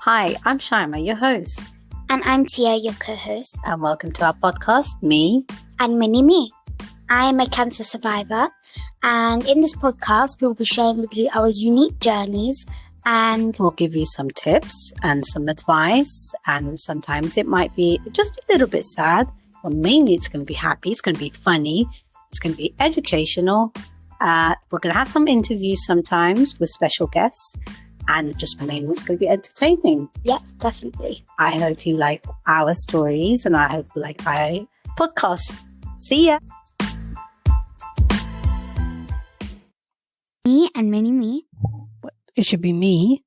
Hi, I'm Shaima, your host. And I'm Tia, your co-host. And welcome to our podcast, Me. And Mini Me. I am a cancer survivor. And in this podcast, we'll be sharing with you our unique journeys. And we'll give you some tips and some advice. And sometimes it might be just a little bit sad. But mainly it's going to be happy. It's going to be funny. It's going to be educational. We're going to have some interviews sometimes with special guests. And just mainly it's going to be entertaining. Yeah, definitely. I hope you like our stories and I hope you like our podcast. See ya. Me and Mini Me. It should be me.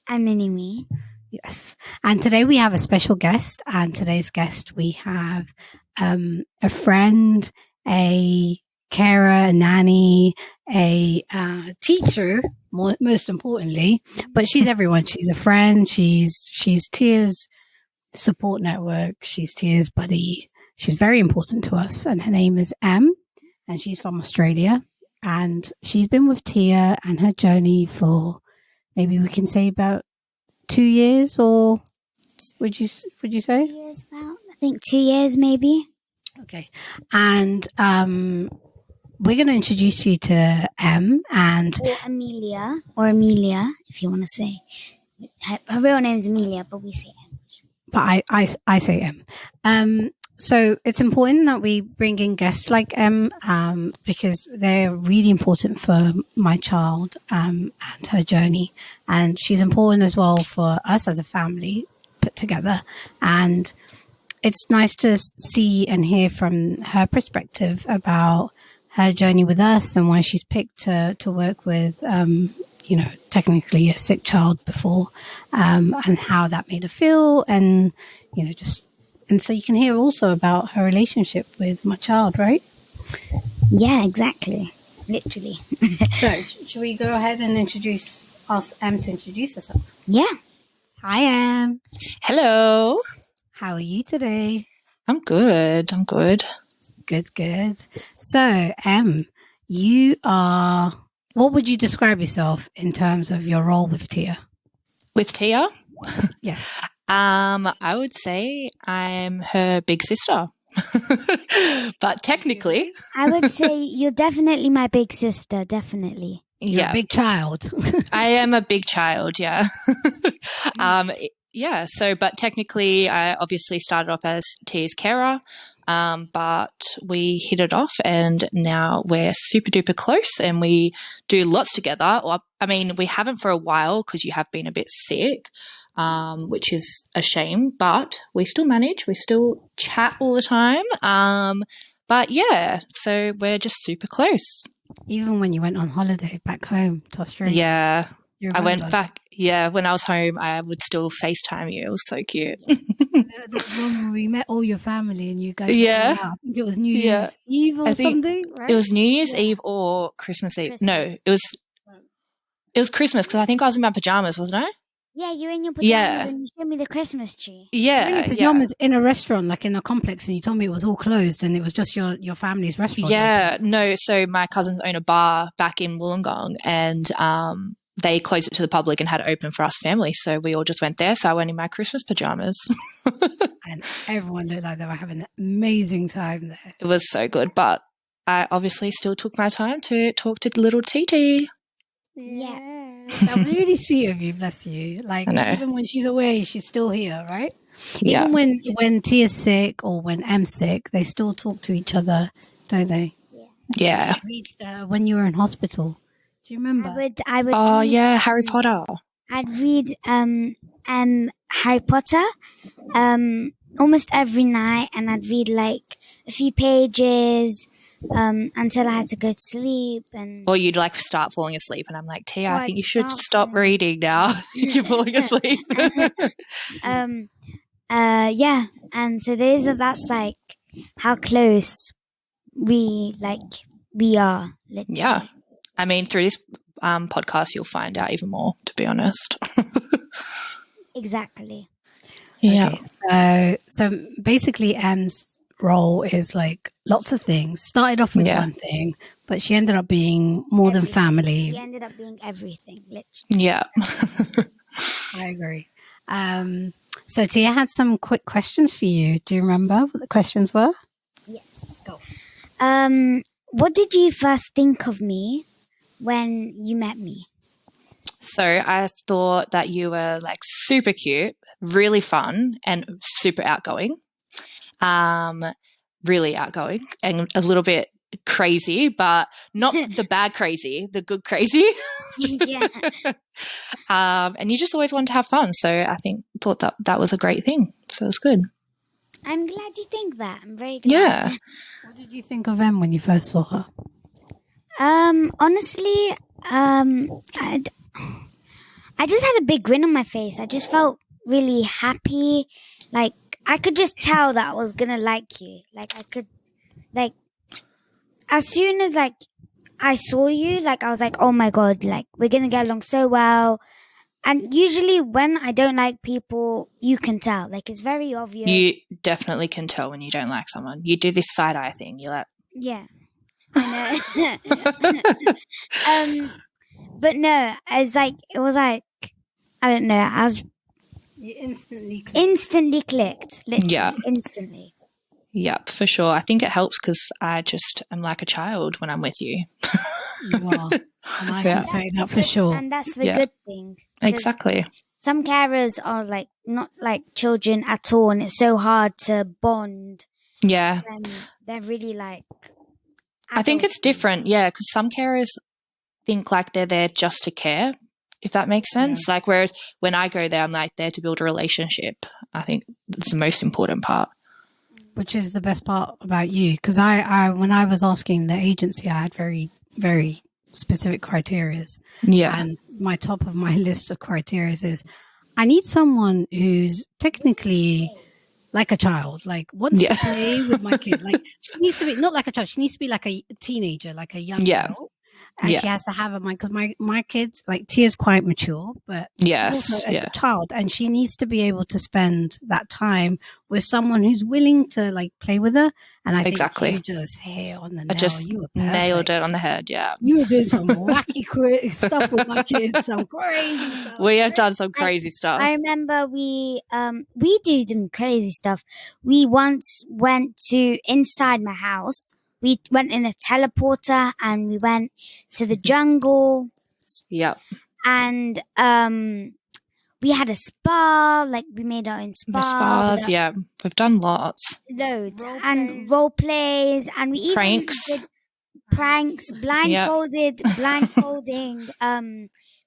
And Mini Me. Yes. And today we have a special guest. And today's guest, we have a friend, a carer, a nanny, a teacher, most importantly. But she's everyone. She's a friend. She's Tia's support network. She's Tia's buddy. She's very important to us. And her name is Em. And she's from Australia. And she's been with Tia and her journey for maybe we can say about 2 years, or would you say? 2 years about, I think 2 years maybe. Okay. And we're going to introduce you to Em and or Amelia, if you want to say. Her real name is Amelia, but we say Em. But I say Em. So it's important that we bring in guests like Em because they're really important for my child and her journey. And she's important as well for us as a family put together. And it's nice to see and hear from her perspective about her journey with us and why she's picked to work with, technically a sick child before and how that made her feel and, and so you can hear also about her relationship with my child, right? Yeah, exactly. Literally. So, should we go ahead and ask Em to introduce herself? Yeah. Hi, Em. Hello. How are you today? I'm good. Good. So, Em, what would you describe yourself in terms of your role with Tia? With Tia? Yes. I would say I'm her big sister. But technically, I would say you're definitely my big sister, definitely. You're a big child. I am a big child, yeah. But technically I obviously started off as Tia's carer, but we hit it off and now we're super duper close and we do lots together. We haven't for a while because you have been a bit sick. Which is a shame, but we still manage. We still chat all the time. So we're just super close. Even when you went on holiday back home to Australia. Yeah. I went back. Yeah. When I was home, I would still FaceTime you. It was so cute. When we met all your family and you guys. Yeah. I think it was New Year's Eve or something, right? It was New Year's Eve or Christmas Eve. No, it was Christmas because I think I was in my pajamas, wasn't I? Yeah, you're in your pajamas and you showed me the Christmas tree. Yeah, in your pajamas in a restaurant, like in a complex, and you told me it was all closed and it was just your family's restaurant. Yeah, no. So my cousins own a bar back in Wollongong, and they closed it to the public and had it open for us family. So we all just went there. So I went in my Christmas pajamas, and everyone looked like they were having an amazing time there. It was so good, but I obviously still took my time to talk to little TT. Yeah. That was really sweet of you, bless you. Like, even when she's away, she's still here, right? Yeah. Even when Tia's sick or when Em's sick, they still talk to each other, don't they? Yeah. You reached when you were in hospital. Do you remember? I would read, Harry Potter. I'd read Harry Potter almost every night, and I'd read like a few pages until I had to go to sleep. Or you'd like start falling asleep and I'm like, Tia, I think you should stop reading now. You're falling asleep. And so that's like how close we are. Literally. Yeah. Through this podcast you'll find out even more, to be honest. Exactly. Yeah. Okay, so basically Em's role is like lots of things. Started off with one thing, but she ended up being more than family. She ended up being everything, literally. Yeah. I agree. So Tia had some quick questions for you. Do you remember what the questions were? Yes. Go. What did you first think of me when you met me? So I thought that you were like super cute, really fun, and super outgoing. Really outgoing and a little bit crazy, but not the bad crazy, the good crazy. Yeah. And you just always wanted to have fun. So I thought that was a great thing. So it was good. I'm glad you think that. I'm very glad. Yeah. What did you think of Em when you first saw her? Honestly, I just had a big grin on my face. I just felt really happy. Like, I could just tell that I was gonna like you. Like, I could, like, as soon as, like, I saw you, like, I was like, oh my God, like, we're gonna get along so well. And usually when I don't like people, you can tell. Like, it's very obvious. You definitely can tell when you don't like someone. You do this side eye thing. You're like, Yeah. I know. But no, it was like, I don't know, I was You instantly clicked. instantly clicked. Literally, Yeah. instantly. Yep, for sure. I think it helps because I just am like a child when I'm with you. You are. And I Yeah. can say that for sure. And that's the Yeah. good thing. 'Cause Exactly. some carers are like not like children at all, and it's so hard to bond. Yeah. And they're really like. I think it's different. Yeah, because some carers think like they're there just to care, if that makes sense. Like, whereas when I go there, I'm like there to build a relationship. I think that's the most important part. Which is the best part about you. Because I when I was asking the agency, I had very, very specific criterias. Yeah. And my top of my list of criterias is I need someone who's technically like a child, like wants Yeah. to play with my kid. Like she needs to be not like a child. She needs to be like a teenager, like a young Yeah. girl. And Yeah. she has to have a mind because my kids, like Tia's quite mature, but Yes. she's also Yeah. a child, and she needs to be able to spend that time with someone who's willing to like play with her. And I Exactly. think you just hit on the I nail. just You were nailed perfect. it on the head. Yeah. You were doing some wacky stuff with my kids, some crazy stuff. We have done some crazy stuff. I remember we do some crazy stuff. We once went to inside my house. We went in a teleporter and we went to the jungle. Yep. And we had a spa. Like we made our own spa. The spas. Yeah. We've done lots. Loads and role plays, and we even Pranks. did pranks, blindfolding,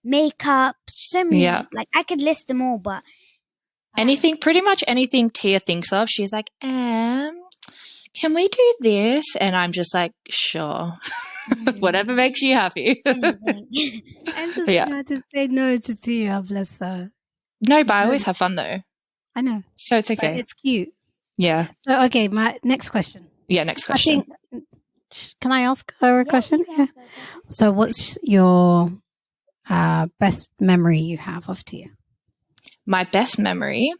makeup, so many. Yeah. Like I could list them all, but Pretty much anything Tia thinks of, she's like, can we do this? And I'm just like, sure. Whatever makes you happy. anything. And just Yeah. had to say no to Tia, bless her. No, but I always have fun though. I know. So it's But okay. it's cute. Yeah. So, okay, my next question. Yeah, next question. I think, can I ask her a question? you can ask her a question. So, what's your best memory you have of Tia? My best memory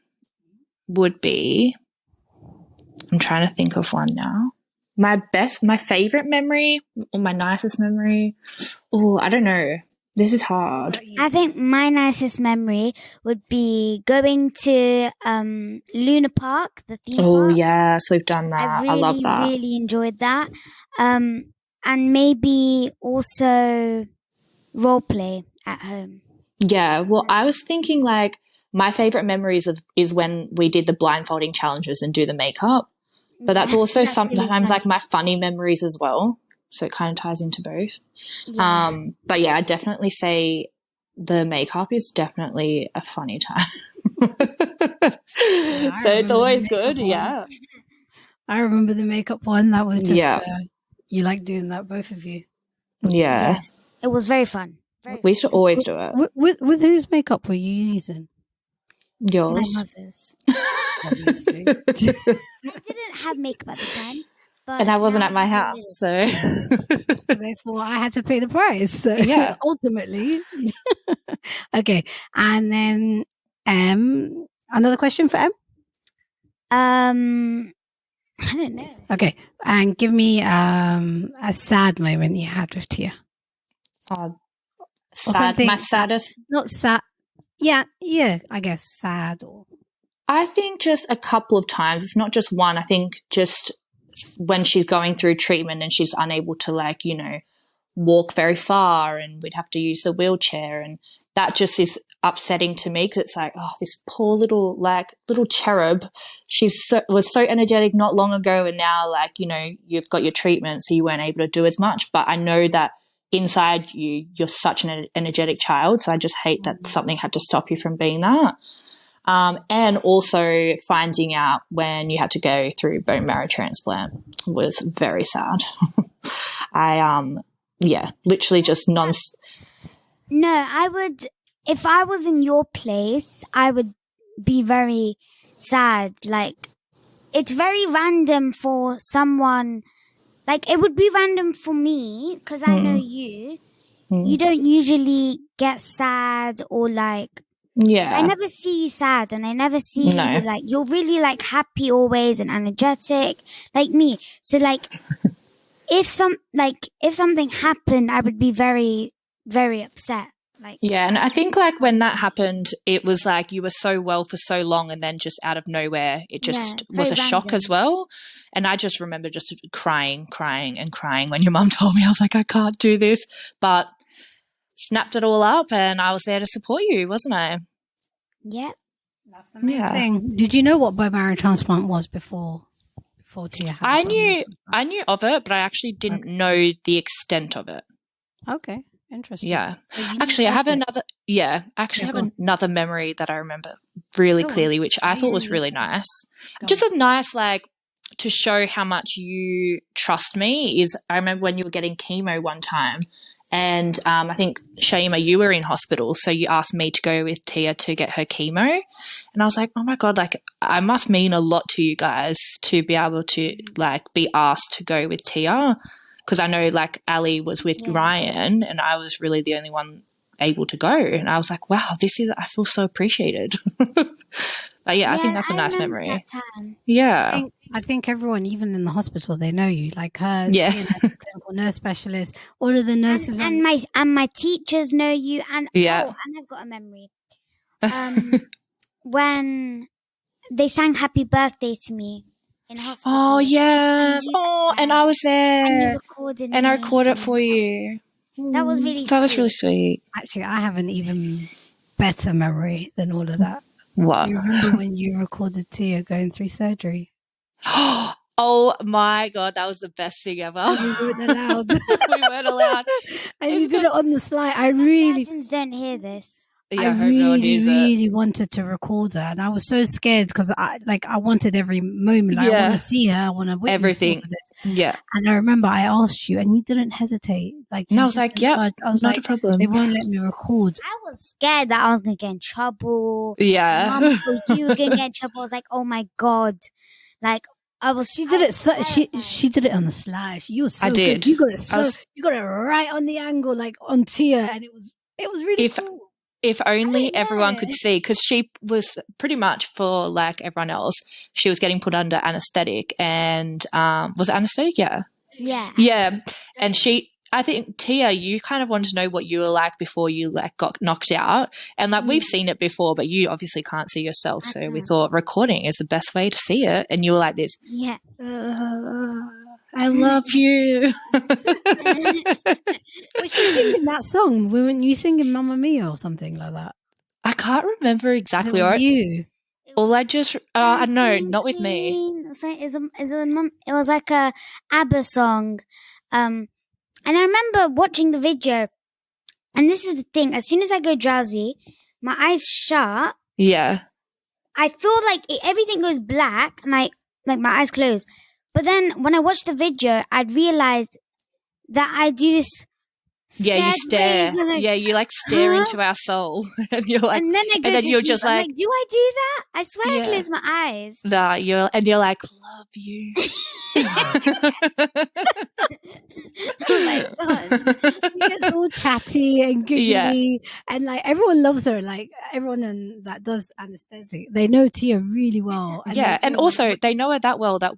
would be, I'm trying to think of one now. My favorite memory or my nicest memory. Oh, I don't know. This is hard. I think my nicest memory would be going to Luna Park, the theme Oh, park. yes, we've done that. I I love that. really enjoyed that. And maybe also role play at home. Yeah, well, I was thinking like my favorite memories is when we did the blindfolding challenges and do the makeup. But that's also That's really sometimes fun. like my funny memories as well. So it kind of ties into both. Yeah. But yeah, I'd definitely say the makeup is definitely a funny time. So it's always good. Yeah. I remember the makeup one. That was just, Yeah. You like doing that, both of you. Yeah. Yes. It was very fun. We used to always do it. With whose makeup were you using? My Yours. mother's. Obviously. I didn't have makeup at the time. But And I wasn't now at my I house, so Therefore, I had to pay the price. So, Yeah. ultimately. Okay. And then, another question for Em? I don't know. Okay. And give me a sad moment you had with Tia. oh, Or sad. something- My saddest. Not sad. Yeah, I guess sad or I think just a couple of times. It's not just one. I think just when she's going through treatment and she's unable to, like, walk very far, and we'd have to use the wheelchair, and that just is upsetting to me because it's like, oh, this poor little cherub. Was so energetic not long ago, and now, like, you've got your treatment, so you weren't able to do as much. But I know that inside you're such an energetic child, so I just hate that something had to stop you from being that. And also finding out when you had to go through bone marrow transplant was very sad. Literally just No, I would, if I was in your place, I would be very sad. Like, it's very random for someone, like, it would be random for me because I know you. You don't usually get sad or like, I never see you sad, and I never see you like, you're really like happy always and energetic like me. So like, if something happened, I would be very, very upset. Like, yeah, and I think like when that happened, it was like you were so well for so long, and then just out of nowhere, it just was a shock as well. And I just remember just crying and crying when your mum told me. I was like, I can't do this, but snapped it all up, and I was there to support you, wasn't I? Yeah. That's the main thing. Did you know what bone marrow transplant was before Tia had I knew of it, but I actually didn't know the extent of it. Okay, interesting. Yeah. Actually, I have another memory that I remember really clearly, which I thought was really nice. Just a nice, like, to show how much you trust me is, I remember when you were getting chemo one time, and I think, Shaima, you were in hospital, so you asked me to go with Tia to get her chemo. And I was like, oh, my God, like, I must mean a lot to you guys to be able to, like, be asked to go with Tia, because I know, like, Ali was with Ryan, and I was really the only one able to go. And I was like, wow, I feel so appreciated. But I think that's a nice memory. That time. Yeah. I think everyone, even in the hospital, they know you. Like her, clinical nurse specialist, all of the nurses, and my teachers know you. And and I've got a memory. When they sang "Happy Birthday" to me in hospital. Oh yes! And I was there, and you recorded, and I recorded it for you. That was really. That was really sweet. Actually, I have an even better memory than all of that. What? Do you remember when you recorded Tia going through surgery? Oh my God, that was the best thing ever. We weren't allowed. We weren't allowed. And you did it on the slide. I really don't hear this. I really wanted to record her, and I was so scared because I wanted every moment. Like, I want to see her. I want to witness everything. Yeah. And I remember I asked you, and you didn't hesitate. Like, and I was like, "Yeah, I was not like, a problem. They won't let me record." I was scared that I was gonna get in trouble. Yeah. Mom thought you were gonna get in trouble. I was like, "Oh my God!" Like, She did it on the slide. You were so good. You got it you got it right on the angle, like on Tia, and it was really cool. If only everyone could see, because she was pretty much, for like everyone else, she was getting put under anesthetic, and was it anesthetic? Yeah. And I think, Tia, you kind of wanted to know what you were like before you like got knocked out, and like we've seen it before, but you obviously can't see yourself, so we thought recording is the best way to see it. And you were like this, I love you. Was she singing that song? Weren't you singing Mamma Mia or something like that? I can't remember exactly. It was you. All I just, no, not with me. It was like a ABBA song. And I remember watching the video, and this is the thing, as soon as I go drowsy, my eyes shut. Yeah. I feel like everything goes black, and like my eyes close. But then when I watched the video, I'd realized that I do this. Yeah, you stare. You like stare into our soul, and you're like, and then you're just like, do I do that? I swear I close my eyes. Nah, you're like, love you. Oh my God. She gets all chatty and giggly, and like everyone loves her. Like everyone that does anesthetic, they know Tia really well. And and also they know her that well that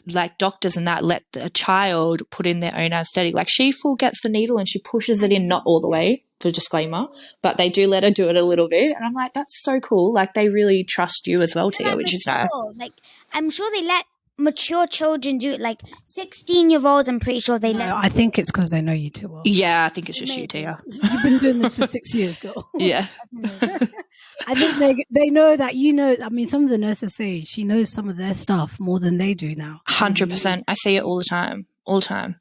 like doctors and that let the child put in their own anesthetic. Like she full gets the needle and she pushes it in, not all the way, for disclaimer, but they do let her do it a little bit. And I'm like, that's so cool. Like they really trust you as well, Tia, which is nice. Like I'm sure they let mature children do it. Like 16-year-olds, I'm pretty sure they let. I think it's because they know you too well. Yeah, I think it's just you, Tia. You've been doing this for 6 years, girl. Yeah. I think they know that you know. I mean, some of the nurses say she knows some of their stuff more than they do now. 100%. I see it all the time. All the time.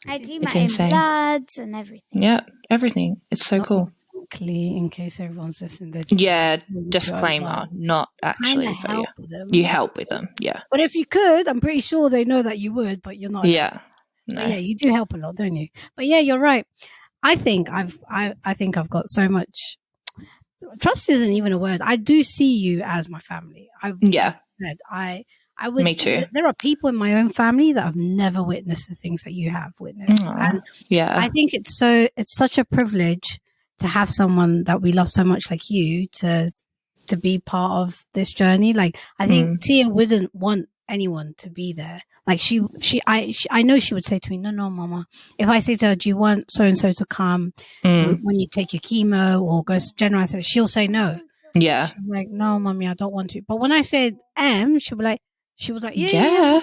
I do It's my insane. own bloods and everything. Yeah, everything. It's so cool. In case everyone's listening. Yeah, disclaimer, not actually for you. You help with them, yeah. But if you could, I'm pretty sure they know that you would, but you're not. Yeah. No. But yeah, you do help a lot, don't you? But yeah, you're right. I think I've got so much. Trust isn't even a word. I do see you as my family. I would. Me too. There are people in my own family that have never witnessed the things that you have witnessed. And yeah. I think it's such a privilege to have someone that we love so much like you to be part of this journey. Like I think Tia wouldn't want anyone to be there. Like I know she would say to me, no, mama. If I say to her, do you want so-and-so to come when you take your chemo or go to general, she'll say no. Yeah. She's like, no, mommy, I don't want to. But when I said she was like, yeah.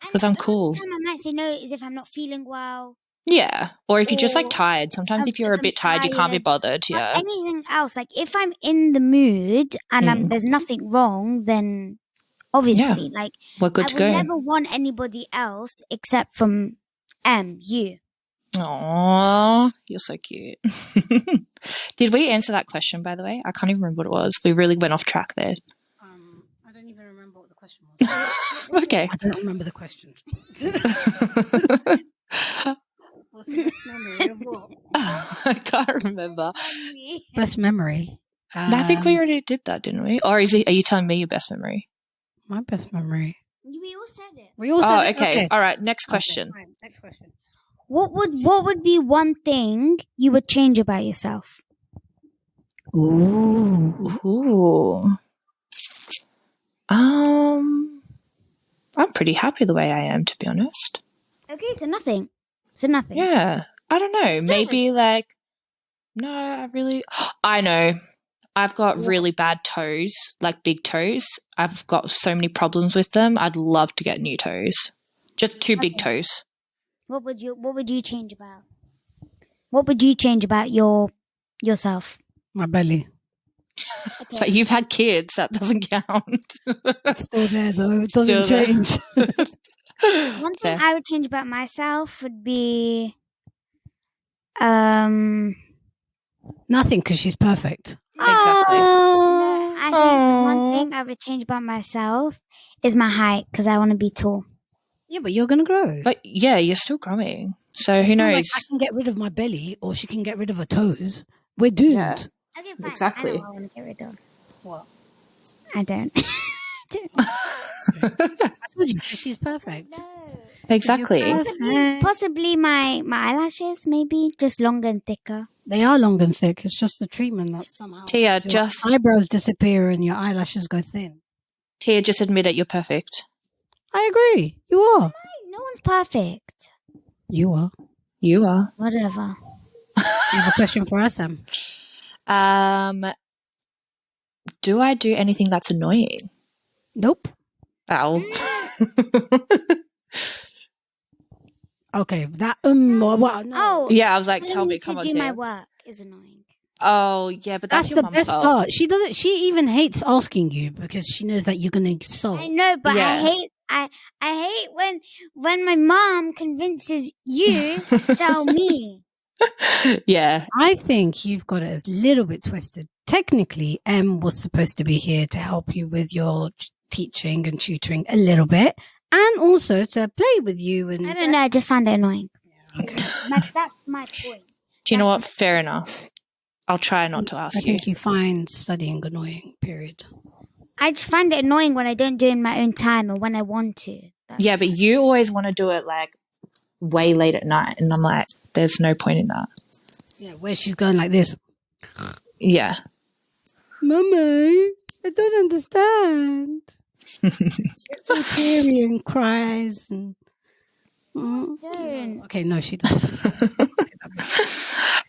Because I'm cool. The time I might say no is if I'm not feeling well. Yeah. Or if you're just like tired. Sometimes if you're a bit tired, you can't be bothered. Yeah. Anything else. Like if I'm in the mood and there's nothing wrong, then obviously, like we're good to go. I would never want anybody else except from you. Aww, you're so cute. Did we answer that question, by the way? I can't even remember what it was. We really went off track there. I don't even remember what the question was. Okay. I don't remember the question. What's the best memory of what? I can't remember. Best memory? I think we already did that, didn't we? Or are you telling me your best memory? My best memory. We all said it. We all said it? Okay. All right. Next question. Okay, next question. What would be one thing you would change about yourself? Ooh. I'm pretty happy the way I am, to be honest. Okay, so nothing. Yeah. I don't know. Maybe like, no, I know. I've got really bad toes, like big toes. I've got so many problems with them. I'd love to get new toes. Just two big toes. What would you change about? What would you change about yourself? My belly. So you've had kids. That doesn't count. It's still there though. It doesn't change. One thing I would change about myself would be nothing, because she's perfect. Exactly. I think one thing I would change about myself is my height, because I want to be tall. Yeah, but you're going to grow. But yeah, you're still growing. So who knows? Like I can get rid of my belly or she can get rid of her toes. We're doomed. Yeah. Okay, fine. Exactly. I know what I want to get rid of. What? I don't. I told you, she's perfect. No. Exactly. Possibly my eyelashes, maybe just longer and thicker. They are long and thick. It's just the treatment that somehow Tia, your eyebrows disappear and your eyelashes go thin. Tia, just admit it. You're perfect. I agree. You are. No one's perfect. You are. You are. Whatever. You have a question for us, Sam? Do I do anything that's annoying? Nope. Ow. Okay, that no. Oh, yeah, I was like, tell me, come on, to do Tia. my work is annoying. Oh, yeah, but that's your the mum's best fault. part. She doesn't. She even hates asking you because she knows that you're going to insult. I know, but Yeah. I hate when my mom convinces you to tell me. Yeah. I think you've got it a little bit twisted. Technically, Em was supposed to be here to help you with your teaching and tutoring a little bit, and also to play with you. And I don't know. I just find it annoying. Yeah, okay. That's my point. Do you know what? Fair enough. I'll try not to ask I you. think you find studying annoying. Period. I just find it annoying when I don't do it in my own time or when I want to. Yeah, but you always want to do it like way late at night, and I'm like, there's no point in that. Yeah, where she's going like this. Yeah. Mummy, I don't understand. Gets all teary and cries and. Don't. Okay, no, she doesn't.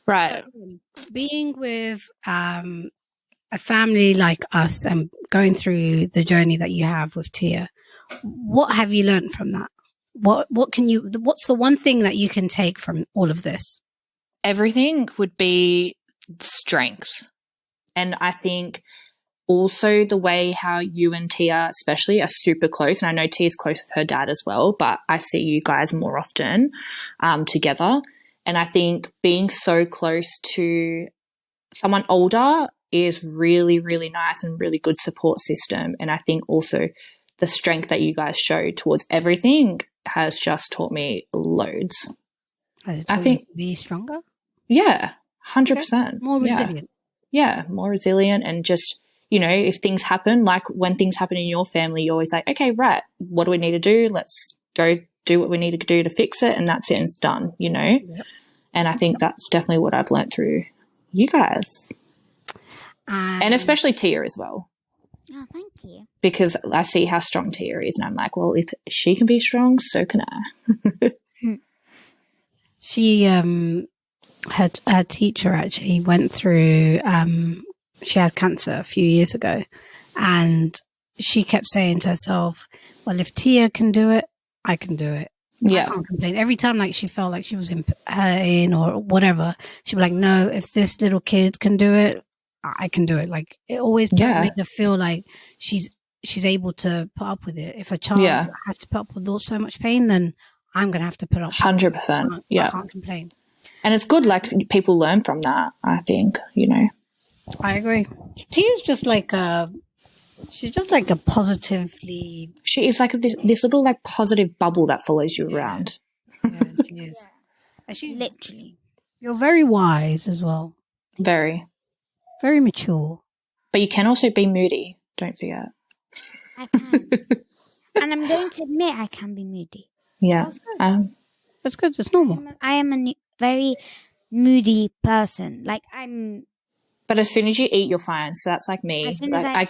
Right. Being with a family like us and going through the journey that you have with Tia, what have you learned from that? What's the one thing that you can take from all of this? Everything would be strength. And I think also the way how you and Tia especially are super close, and I know Tia's close with her dad as well, but I see you guys more often together. And I think being so close to someone older is really, really nice and really good support system. And I think also the strength that you guys show towards everything has just taught me loads. I think you to be stronger. Yeah, 100%. More resilient. Yeah, more resilient, and just, you know, if things happen, like when things happen in your family, you're always like, okay, right, what do we need to do? Let's go do what we need to do to fix it, and that's it, and it's done, you know? Yep. And I think that's definitely what I've learnt through you guys. And especially Tia as well. Oh, thank you. Because I see how strong Tia is, and I'm like, well, if she can be strong, so can I. She, her teacher actually went through, she had cancer a few years ago, and she kept saying to herself, well, if Tia can do it, I can do it. Yeah. I can't complain. Every time like she felt like she was hurting or whatever, she'd be like, no, if this little kid can do it, I can do it. Like it always made her feel like she's able to put up with it. If a child has to put up with so much pain, then I'm going to have to put up 100%. I can't complain. And it's good, like, people learn from that, I think, you know. I agree. Tia's just like she's just like a positively... She is like this little, like, positive bubble that follows you around. Yeah, she is. And she's literally... You're very wise as well. Very. Very mature. But you can also be moody, don't forget. I can. And I'm going to admit I can be moody. Yeah. That's good. That's good. It's normal. I am a very moody person. Like I'm... But as soon as you eat, you're fine. So that's like me. Like I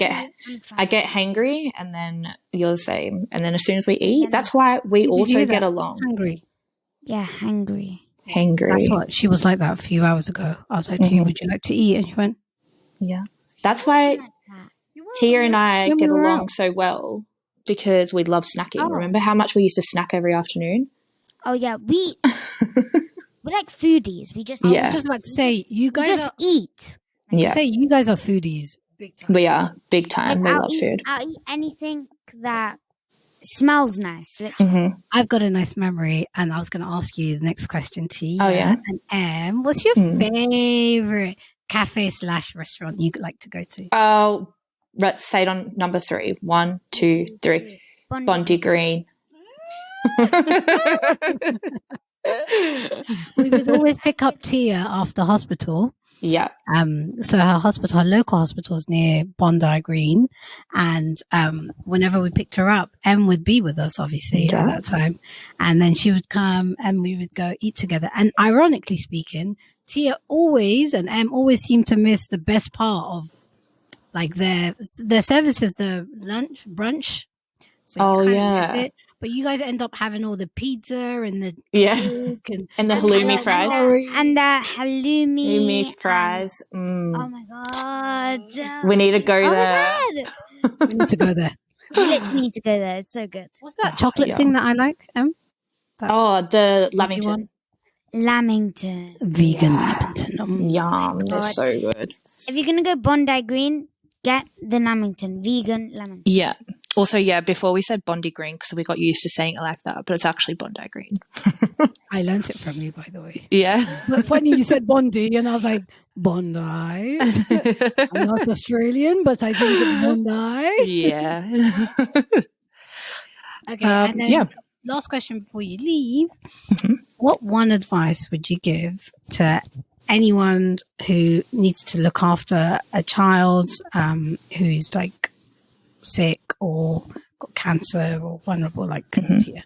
get hangry, and then you're the same. And then as soon as we eat, that's why we also get along. Hungry. Yeah, hangry. Hangry. That's what she was like that a few hours ago. I was like, Tia, would you like to eat? And she went, yeah. That's why Tia and I get along so well, because we love snacking. Oh. Remember how much we used to snack every afternoon? Oh yeah, we're like foodies. We just I was just about to say you guys eat. Say you guys are foodies. Big time. We are big time. We love food. I'll eat anything that smells nice. I've got a nice memory, and I was going to ask you the next question, T. Oh yeah. And M, what's your favorite cafe / restaurant you like to go to? Oh, let's say it on number 3. 1, 2, 3. Bondi Green. We would always pick up Tia after hospital. Yeah. So her local hospital is near Bondi Green, and whenever we picked her up, Em would be with us, obviously, at that time, and then she would come and we would go eat together. And ironically speaking, Tia always and Em always seemed to miss the best part of like their services, the brunch. So miss it. But you guys end up having all the pizza and the cake and the halloumi fries. And the halloumi fries. Oh my god. We need to go there. We need to go there. We literally need to go there. It's so good. What's that chocolate thing that I like? The Lamington. Vegan Lamington. Yum. They're so good. If you're going to go Bondi Green, get the Lamington. Vegan Lamington. Yeah. Also, before we said Bondi Green, because we got used to saying it like that, but it's actually Bondi Green. I learnt it from you, by the way. Yeah. But funny you said Bondi, and I was like, Bondi? I'm not Australian, but I think it's Bondi. Yeah. Okay, and then last question before you leave. What one advice would you give to anyone who needs to look after a child who's like sick or got cancer or vulnerable like Tia?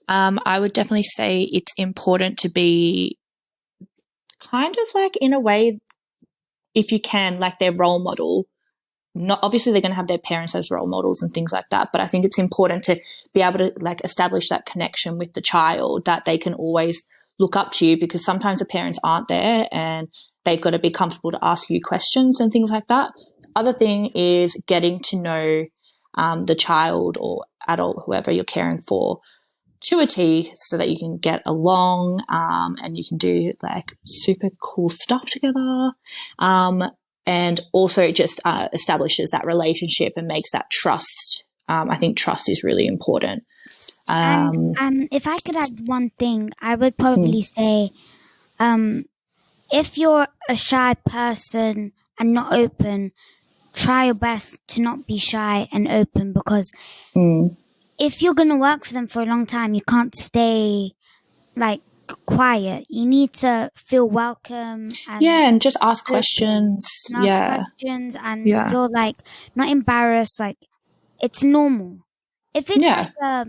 I would definitely say it's important to be kind of like, in a way, if you can, like their role model not obviously they're going to have their parents as role models and things like that, but I think it's important to be able to like establish that connection with the child, that they can always look up to you, because sometimes the parents aren't there and they've got to be comfortable to ask you questions and things like that. Other thing is getting to know the child or adult, whoever you're caring for, to a T, so that you can get along and you can do like super cool stuff together. And also it just establishes that relationship and makes that trust. I think trust is really important. And if I could add one thing, I would probably say, if you're a shy person and not open, try your best to not be shy and open, because if you're going to work for them for a long time, you can't stay like quiet. You need to feel welcome and just ask questions. And ask questions and feel like not embarrassed. Like, it's normal. If it's like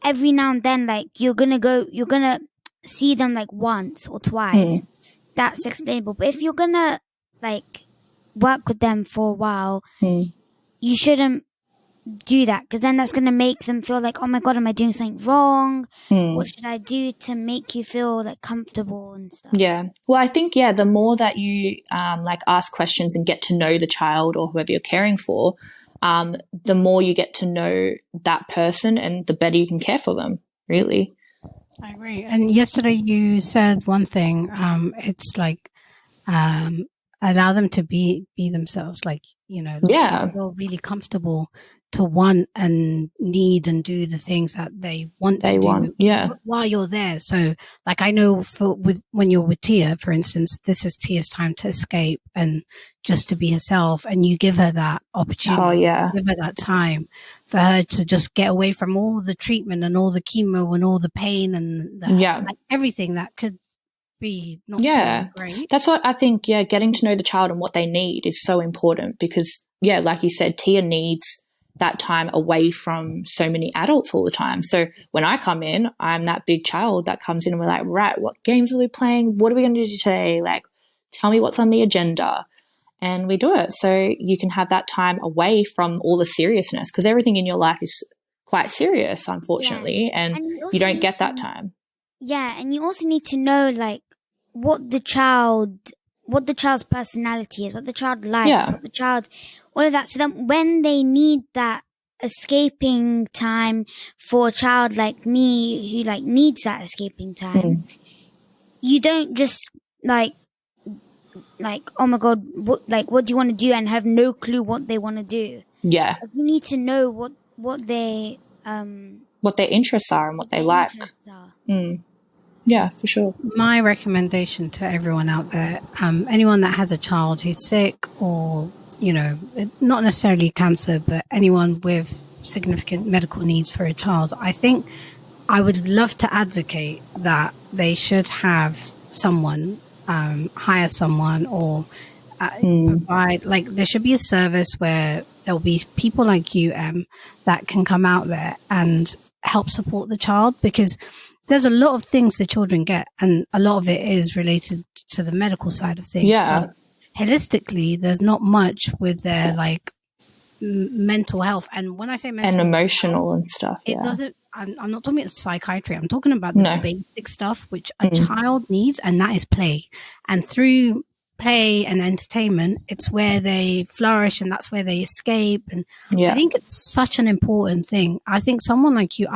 every now and then, like you're gonna see them like once or twice, that's explainable. But if you're gonna like work with them for a while, you shouldn't do that, because then that's going to make them feel like, oh my God, am I doing something wrong? What should I do to make you feel like comfortable and stuff? Yeah. Well, I think, the more that you like ask questions and get to know the child or whoever you're caring for, the more you get to know that person and the better you can care for them, really. I agree. And yesterday you said one thing, it's like, allow them to be themselves, like, feel really comfortable to want and need and do the things that they want to do while you're there. So like, I know when you're with Tia, for instance, this is Tia's time to escape and just to be herself, and you give her that opportunity, give her that time for her to just get away from all the treatment and all the chemo and all the pain and like everything that could be not so great. That's what I think. Getting to know the child and what they need is so important, because like you said, Tia needs that time away from so many adults all the time. So when I come in, I'm that big child that comes in and we're like, right, what games are we playing? What are we going to do today? Like, tell me what's on the agenda. And we do it. So you can have that time away from all the seriousness, because everything in your life is quite serious, unfortunately, and you don't get that time. Yeah, and you also need to know like what the child's personality is, what the child likes, what the child, all of that. So that when they need that escaping time, for a child like me who like needs that escaping time, you don't just like, oh my God, what do you want to do, and have no clue what they want to do. Yeah. You need to know what their interests are and what they like. Yeah, for sure. My recommendation to everyone out there, anyone that has a child who's sick, or, not necessarily cancer, but anyone with significant medical needs for a child, I think I would love to advocate that they should have someone, hire someone, or provide, like, there should be a service where there'll be people like you, that can come out there and help support the child, because there's a lot of things the children get, and a lot of it is related to the medical side of things. Yeah. But holistically, there's not much with their like mental health. And when I say mental and emotional health, and stuff, it doesn't, I'm not talking about psychiatry. I'm talking about the basic stuff which a child needs, and that is play. And through play and entertainment, it's where they flourish, and that's where they escape. And I think it's such an important thing. I think someone like you,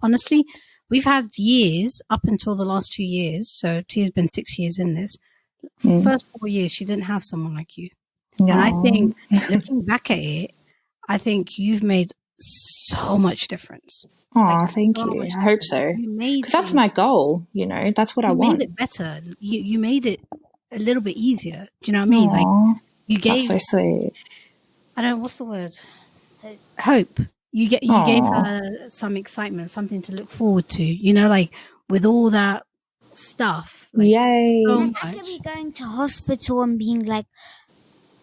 honestly, we've had years up until the last 2 years. So Tia's been 6 years in this. First 4 years, she didn't have someone like you. And I think, looking back at it, I think you've made so much difference. Oh, thank you. I hope so. Because that's my goal, that's what I want. You made it better. You made it a little bit easier. Do you know what I mean? Like, you gave... That's so sweet. I don't know, what's the word? Hope. You gave her some excitement, something to look forward to, like, with all that stuff. Like, yay. So much. I could be going to hospital and being like,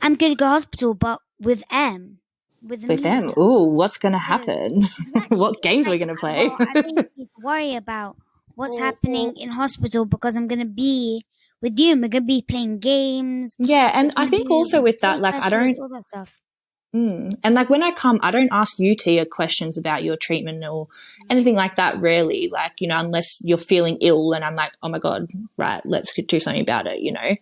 I'm going to go to hospital, but with M. With them? Ooh, what's going to happen? What games are we going to play? I think he's worried about what's happening in hospital, because I'm going to be with you, and we're going to be playing games. Yeah, and I think also with that, like, all that stuff. And like when I come, I don't ask you, Tia, questions about your treatment or anything like that, really. Like, you know, unless you're feeling ill and I'm like, oh my God, right, let's do something about it, you know.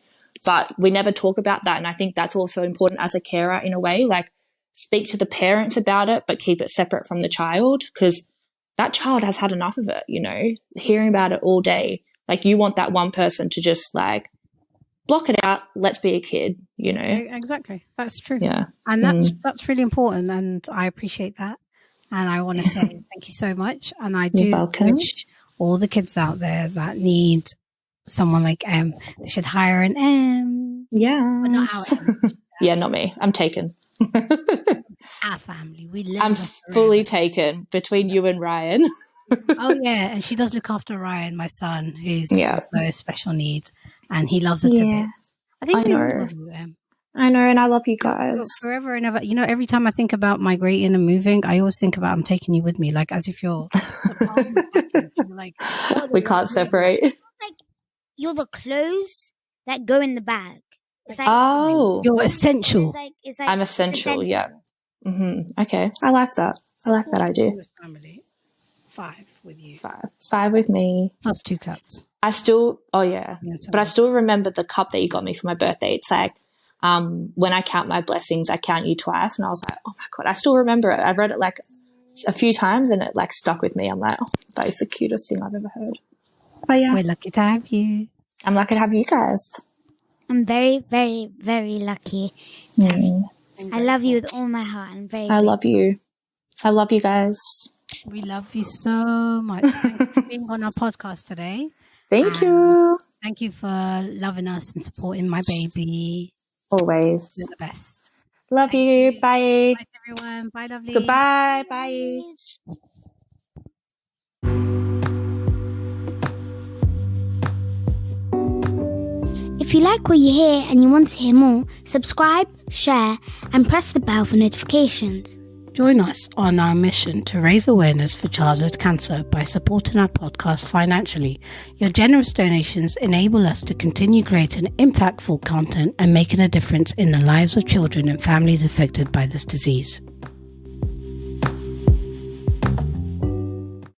But we never talk about that. And I think that's also important as a carer in a way. Like, speak to the parents about it, but keep it separate from the child, because that child has had enough of it, you know, hearing about it all day. Like, you want that one person to just like block it out. Let's be a kid, you know. Exactly. That's true. Yeah. And that's really important. And I appreciate that. And I want to say thank you so much. And I do wish all the kids out there that need someone like Em, they should hire an Em. Yeah. But not our Em. Yeah, not me. I'm taken. Our family. We live. I'm fully taken between you and Ryan. Oh yeah, and she does look after Ryan, my son, who's also a special need, and he loves her to bits. I think we all love you, Em. I know, and I love you guys. Look, forever and ever. You know, every time I think about migrating and moving, I always think about I'm taking you with me, like as if you're like we can't separate. Like you're the clothes that go in the bag. It's like, you're essential. It's like I'm essential. Yeah. Okay, I like that. I like that idea. Family. 5 with you. 5 with me. Plus 2 cups. I still, but I still remember the cup that you got me for my birthday. It's like, when I count my blessings, I count you twice. And I was like, oh my God, I still remember it. I've read it like a few times and it like stuck with me. I'm like, oh, that is the cutest thing I've ever heard. But yeah. We're lucky to have you. I'm lucky to have you guys. I'm very, very, very lucky. I love you with all my heart. I'm very I love you. I love you guys. We love you so much. Thank you for being on our podcast today. Thank you. Thank you for loving us and supporting my baby. Always. You're the best. Love you. Bye. Bye, everyone. Bye, lovely. Goodbye. Bye. If you like what you hear and you want to hear more, subscribe, share, and press the bell for notifications. Join us on our mission to raise awareness for childhood cancer by supporting our podcast financially. Your generous donations enable us to continue creating impactful content and making a difference in the lives of children and families affected by this disease.